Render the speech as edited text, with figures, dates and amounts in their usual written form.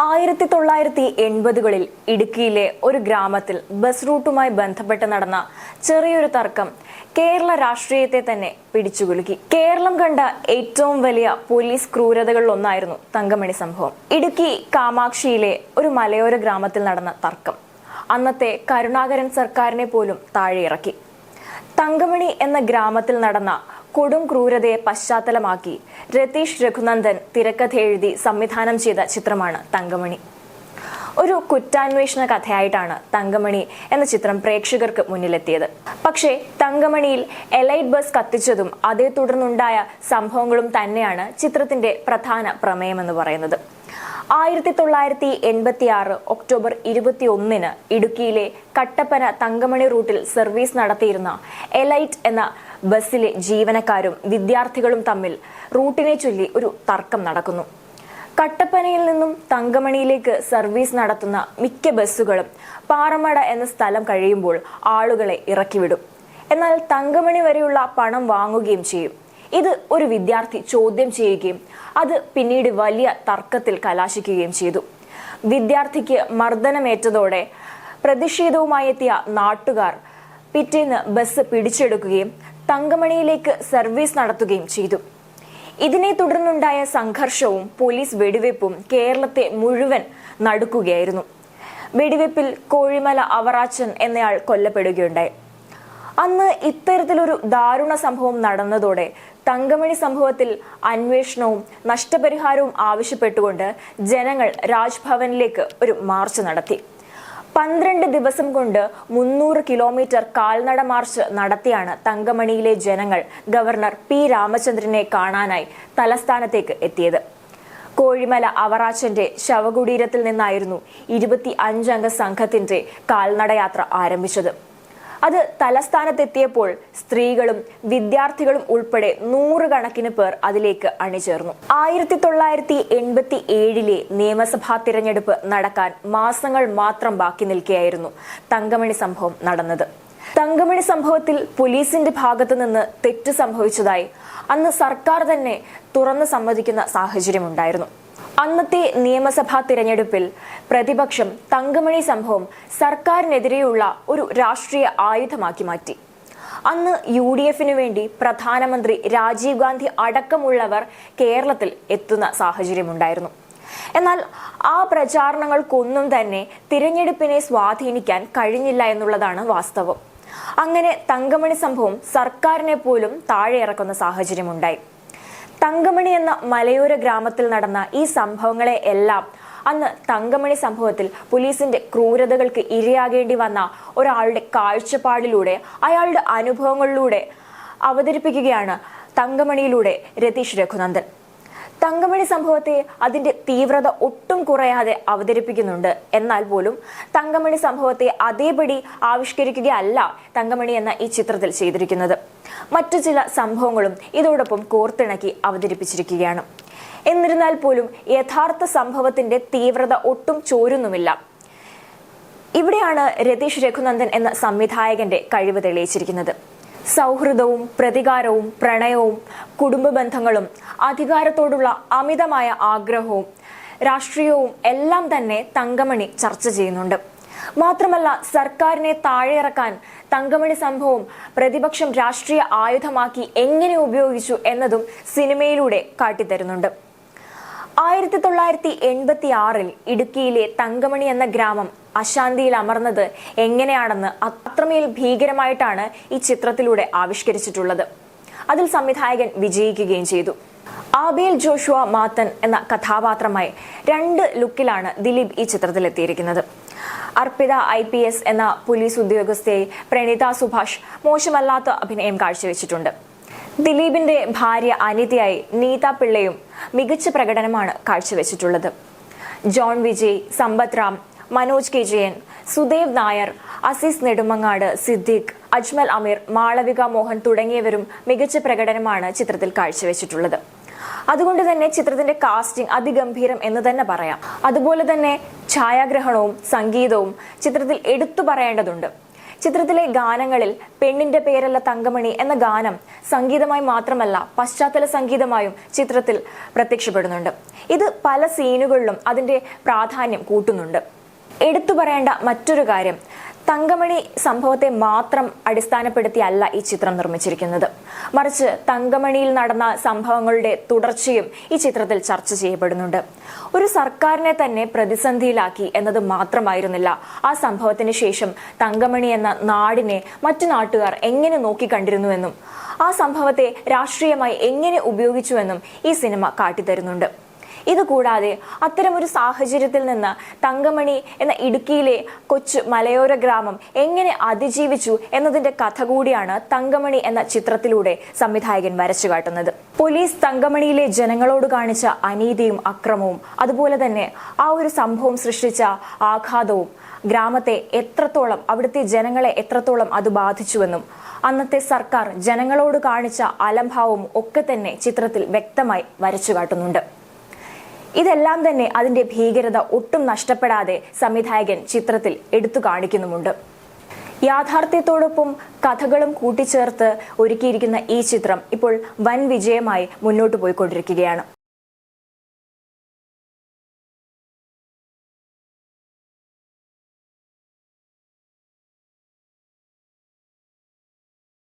1980-കളിൽ ഇടുക്കിയിലെ ഒരു ഗ്രാമത്തിൽ ബസ് റൂട്ടുമായി ബന്ധപ്പെട്ട് നടന്ന ചെറിയൊരു തർക്കം കേരള രാഷ്ട്രീയത്തെ തന്നെ പിടിച്ചുകുലുക്കി. കേരളം കണ്ട ഏറ്റവും വലിയ പോലീസ് ക്രൂരതകളിൽ ഒന്നായിരുന്നു തങ്കമണി സംഭവം. ഇടുക്കി കാമാക്ഷിയിലെ ഒരു മലയോര ഗ്രാമത്തിൽ നടന്ന തർക്കം അന്നത്തെ കരുണാകരൻ സർക്കാരിനെ പോലും താഴെയിറക്കി. തങ്കമണി എന്ന ഗ്രാമത്തിൽ നടന്ന കൊടും ക്രൂരതയെ പശ്ചാത്തലമാക്കി രതീഷ് രഘുനന്ദൻ തിരക്കഥ എഴുതി സംവിധാനം ചെയ്ത ചിത്രമാണ് തങ്കമണി. ഒരു കുറ്റാന്വേഷണ കഥയായിട്ടാണ് തങ്കമണി എന്ന ചിത്രം പ്രേക്ഷകർക്ക് മുന്നിലെത്തിയത്. പക്ഷേ തങ്കമണിയിൽ എലൈറ്റ് ബസ് കത്തിച്ചതും അതേ തുടർന്നുണ്ടായ സംഭവങ്ങളും തന്നെയാണ് ചിത്രത്തിന്റെ പ്രധാന പ്രമേയമെന്ന് പറയുന്നത്. 1986 ഒക്ടോബർ 21 ഇടുക്കിയിലെ കട്ടപ്പന തങ്കമണി റൂട്ടിൽ സർവീസ് നടത്തിയിരുന്ന എലൈറ്റ് എന്ന ബസ്സിലെ ജീവനക്കാരും വിദ്യാർത്ഥികളും തമ്മിൽ റൂട്ടിനെ ചൊല്ലി ഒരു തർക്കം നടക്കുന്നു. കട്ടപ്പനയിൽ നിന്നും തങ്കമണിയിലേക്ക് സർവീസ് നടത്തുന്ന മിക്ക ബസ്സുകളും പാറമട എന്ന സ്ഥലം കഴിയുമ്പോൾ ആളുകളെ ഇറക്കിവിടും. എന്നാൽ തങ്കമണി വരെയുള്ള പണം വാങ്ങുകയും ചെയ്യും. ഇത് ഒരു വിദ്യാർത്ഥി ചോദ്യം ചെയ്യുകയും അത് പിന്നീട് വലിയ തർക്കത്തിൽ കലാശിക്കുകയും ചെയ്തു. വിദ്യാർത്ഥിക്ക് മർദ്ദനമേറ്റതോടെ പ്രതിഷേധവുമായി എത്തിയ നാട്ടുകാർ പിറ്റേന്ന് ബസ് പിടിച്ചെടുക്കുകയും തങ്കമണിയിലേക്ക് സർവീസ് നടത്തുകയും ചെയ്തു. ഇതിനെ തുടർന്നുണ്ടായ സംഘർഷവും പോലീസ് വെടിവെപ്പും കേരളത്തെ മുഴുവൻ നടുക്കുകയായിരുന്നു. വെടിവെപ്പിൽ കോഴിമല അവറാച്ചൻ എന്നയാൾ കൊല്ലപ്പെടുകയുണ്ടായി. അന്ന് ഇത്തരത്തിലൊരു ദാരുണ സംഭവം നടന്നതോടെ തങ്കമണി സംഭവത്തിൽ അന്വേഷണവും നഷ്ടപരിഹാരവും ആവശ്യപ്പെട്ടുകൊണ്ട് ജനങ്ങൾ രാജ്ഭവനിലേക്ക് ഒരു മാർച്ച് നടത്തി. 12 ദിവസം കൊണ്ട് 300 കിലോമീറ്റർ കാൽനട മാർച്ച് നടത്തിയാണ് തങ്കമണിയിലെ ജനങ്ങൾ ഗവർണർ പി രാമചന്ദ്രനെ കാണാനായി തലസ്ഥാനത്തേക്ക് എത്തിയത്. കോഴിമല അവറാച്ചന്റെ ശവകുടീരത്തിൽ നിന്നായിരുന്നു 25 അംഗ സംഘത്തിന്റെ കാൽനടയാത്ര ആരംഭിച്ചത്. അത് തലസ്ഥാനത്തെത്തിയപ്പോൾ സ്ത്രീകളും വിദ്യാർത്ഥികളും ഉൾപ്പെടെ 100 കണക്കിന് പേർ അതിലേക്ക് അണിചേർന്നു. 1987 നിയമസഭാ തിരഞ്ഞെടുപ്പ് നടക്കാൻ മാസങ്ങൾ മാത്രം ബാക്കി നിൽക്കെയായിരുന്നു തങ്കമണി സംഭവം നടന്നത്. തങ്കമണി സംഭവത്തിൽ പോലീസിന്റെ ഭാഗത്തു നിന്ന് തെറ്റ് സംഭവിച്ചതായി അന്ന് സർക്കാർ തന്നെ തുറന്നു സമ്മതിക്കുന്ന സാഹചര്യമുണ്ടായിരുന്നു. അന്നത്തെ നിയമസഭാ തിരഞ്ഞെടുപ്പിൽ പ്രതിപക്ഷം തങ്കമണി സംഭവം സർക്കാരിനെതിരെയുള്ള ഒരു രാഷ്ട്രീയ ആയുധമാക്കി മാറ്റി. അന്ന് UDF-ന് വേണ്ടി പ്രധാനമന്ത്രി രാജീവ് ഗാന്ധി അടക്കമുള്ളവർ കേരളത്തിൽ എത്തുന്ന സാഹചര്യമുണ്ടായിരുന്നു. എന്നാൽ ആ പ്രചാരണങ്ങൾക്കൊന്നും തന്നെ തിരഞ്ഞെടുപ്പിനെ സ്വാധീനിക്കാൻ കഴിഞ്ഞില്ല എന്നുള്ളതാണ് വാസ്തവം. അങ്ങനെ തങ്കമണി സംഭവം സർക്കാരിനെ പോലും താഴെ ഇറക്കുന്ന സാഹചര്യമുണ്ടായി. തങ്കമണി എന്ന മലയോര ഗ്രാമത്തിൽ നടന്ന ഈ സംഭവങ്ങളെ എല്ലാം അന്ന് തങ്കമണി സംഭവത്തിൽ പോലീസിന്റെ ക്രൂരതകൾക്ക് ഇരയാകേണ്ടി വന്ന ഒരാളുടെ കാഴ്ചപ്പാടിലൂടെ അയാളുടെ അനുഭവങ്ങളിലൂടെ അവതരിപ്പിക്കുകയാണ് തങ്കമണിയിലൂടെ രതീഷ് രഘുനന്ദൻ. തങ്കമണി സംഭവത്തെ അതിന്റെ തീവ്രത ഒട്ടും കുറയാതെ അവതരിപ്പിക്കുന്നുണ്ട്. എന്നാൽ പോലും തങ്കമണി സംഭവത്തെ അതേപടി ആവിഷ്കരിക്കുകയല്ല തങ്കമണി എന്ന ഈ ചിത്രത്തിൽ ചെയ്തിരിക്കുന്നത്. മറ്റു ചില സംഭവങ്ങളും ഇതോടൊപ്പം കോർത്തിണക്കി അവതരിപ്പിച്ചിരിക്കുകയാണ്. എന്നിരുന്നാൽ പോലും യഥാർത്ഥ സംഭവത്തിന്റെ തീവ്രത ഒട്ടും ചോരുന്നുമില്ല. ഇവിടെയാണ് രതീഷ് രഘുനന്ദൻ എന്ന സംവിധായകന്റെ കഴിവ് തെളിയിച്ചിരിക്കുന്നത്. സൗഹൃദവും പ്രതികാരവും പ്രണയവും കുടുംബ ബന്ധങ്ങളും അധികാരത്തോടുള്ള അമിതമായ ആഗ്രഹവും രാഷ്ട്രീയവും എല്ലാം തന്നെ തങ്കമണി ചർച്ച ചെയ്യുന്നുണ്ട്. മാത്രമല്ല സർക്കാരിനെ താഴെയിറക്കാൻ തങ്കമണി സംഭവം പ്രതിപക്ഷം രാഷ്ട്രീയ ആയുധമാക്കി എങ്ങനെ ഉപയോഗിച്ചു എന്നതും സിനിമയിലൂടെ കാട്ടിത്തരുന്നുണ്ട്. 1986 ഇടുക്കിയിലെ തങ്കമണി എന്ന ഗ്രാമം അശാന്തിയിൽ അമർന്നത് എങ്ങനെയാണെന്ന് അത്രമേൽ ഭീകരമായിട്ടാണ് ഈ ചിത്രത്തിലൂടെ ആവിഷ്കരിച്ചിട്ടുള്ളത്. അതിൽ സംവിധായകൻ വിജയിക്കുകയും ചെയ്തു. ആബേൽ ജോഷുവ മാത്തൻ എന്ന കഥാപാത്രമായി 2 ലുക്കിലാണ് ദിലീപ് ഈ ചിത്രത്തിലെത്തിയിരിക്കുന്നത്. അർപ്പിത IPS എന്ന പോലീസ് ഉദ്യോഗസ്ഥയെ പ്രണീത സുഭാഷ് മോശമല്ലാത്ത അഭിനയം കാഴ്ചവെച്ചിട്ടുണ്ട്. ദിലീപിന്റെ ഭാര്യ അനിതയായി നീത പിള്ളയും മികച്ച പ്രകടനമാണ് കാഴ്ചവെച്ചിട്ടുള്ളത്. ജോൺ വിജയ്, സമ്പത്ത് റാം, മനോജ് KJN, സുദേവ് നായർ, അസീസ് നെടുമങ്ങാട്, സിദ്ദീഖ്, അജ്മൽ അമീർ, മാളവിക മോഹൻ തുടങ്ങിയവരും മികച്ച പ്രകടനമാണ് ചിത്രത്തിൽ കാഴ്ചവെച്ചിട്ടുള്ളത്. അതുകൊണ്ട് തന്നെ ചിത്രത്തിന്റെ കാസ്റ്റിംഗ് അതിഗംഭീരം എന്ന് തന്നെ പറയാം. അതുപോലെ തന്നെ ഛായാഗ്രഹണവും സംഗീതവും ചിത്രത്തിൽ എടുത്തു പറയേണ്ടതുണ്ട്. ചിത്രത്തിലെ ഗാനങ്ങളിൽ പെണ്ണിന്റെ പേരല്ല തങ്കമണി എന്ന ഗാനം സംഗീതമായി മാത്രമല്ല പശ്ചാത്തല സംഗീതമായും ചിത്രത്തിൽ പ്രത്യക്ഷപ്പെടുന്നുണ്ട്. ഇത് പല സീനുകളിലും അതിന്റെ പ്രാധാന്യം കൂട്ടുന്നുണ്ട്. എടുത്തു പറയേണ്ട മറ്റൊരു കാര്യം, തങ്കമണി സംഭവത്തെ മാത്രം അടിസ്ഥാനപ്പെടുത്തിയല്ല ഈ ചിത്രം നിർമ്മിച്ചിരിക്കുന്നത്. മറിച്ച് തങ്കമണിയിൽ നടന്ന സംഭവങ്ങളുടെ തുടർച്ചയും ഈ ചിത്രത്തിൽ ചർച്ച ചെയ്യപ്പെടുന്നുണ്ട്. ഒരു സർക്കാരിനെ തന്നെ പ്രതിസന്ധിയിലാക്കി എന്നത് മാത്രമായിരുന്നില്ല ആ സംഭവത്തിന് ശേഷം തങ്കമണി എന്ന നാടിനെ മറ്റു നാട്ടുകാർ എങ്ങനെ നോക്കിക്കണ്ടിരുന്നുവെന്നും ആ സംഭവത്തെ രാഷ്ട്രീയമായി എങ്ങനെ ഉപയോഗിച്ചുവെന്നും ഈ സിനിമ കാട്ടിത്തരുന്നുണ്ട്. ഇതുകൂടാതെ അത്തരമൊരു സാഹചര്യത്തിൽ നിന്ന് തങ്കമണി എന്ന ഇടുക്കിയിലെ കൊച്ചു മലയോര ഗ്രാമം എങ്ങനെ അതിജീവിച്ചു എന്നതിന്റെ കഥ കൂടിയാണ് തങ്കമണി എന്ന ചിത്രത്തിലൂടെ സംവിധായകൻ വരച്ചു കാട്ടുന്നത്. പോലീസ് തങ്കമണിയിലെ ജനങ്ങളോട് കാണിച്ച അനീതിയും അക്രമവും അതുപോലെ തന്നെ ആ ഒരു സംഭവം സൃഷ്ടിച്ച ആഘാതവും ഗ്രാമത്തെ എത്രത്തോളം, അവിടുത്തെ ജനങ്ങളെ എത്രത്തോളം അത് ബാധിച്ചുവെന്നും അന്നത്തെ സർക്കാർ ജനങ്ങളോട് കാണിച്ച അലംഭാവവും ഒക്കെ തന്നെ ചിത്രത്തിൽ വ്യക്തമായി വരച്ചു കാട്ടുന്നുണ്ട്. ഇതെല്ലാം തന്നെ അതിന്റെ ഭീകരത ഒട്ടും നഷ്ടപ്പെടാതെ സംവിധായകൻ ചിത്രത്തിൽ എടുത്തു കാണിക്കുന്നുമുണ്ട്. യാഥാർത്ഥ്യത്തോടൊപ്പം കഥകളും കൂട്ടിച്ചേർത്ത് ഒരുക്കിയിരിക്കുന്ന ഈ ചിത്രം ഇപ്പോൾ വൻ വിജയമായി മുന്നോട്ടു പോയിക്കൊണ്ടിരിക്കുകയാണ്.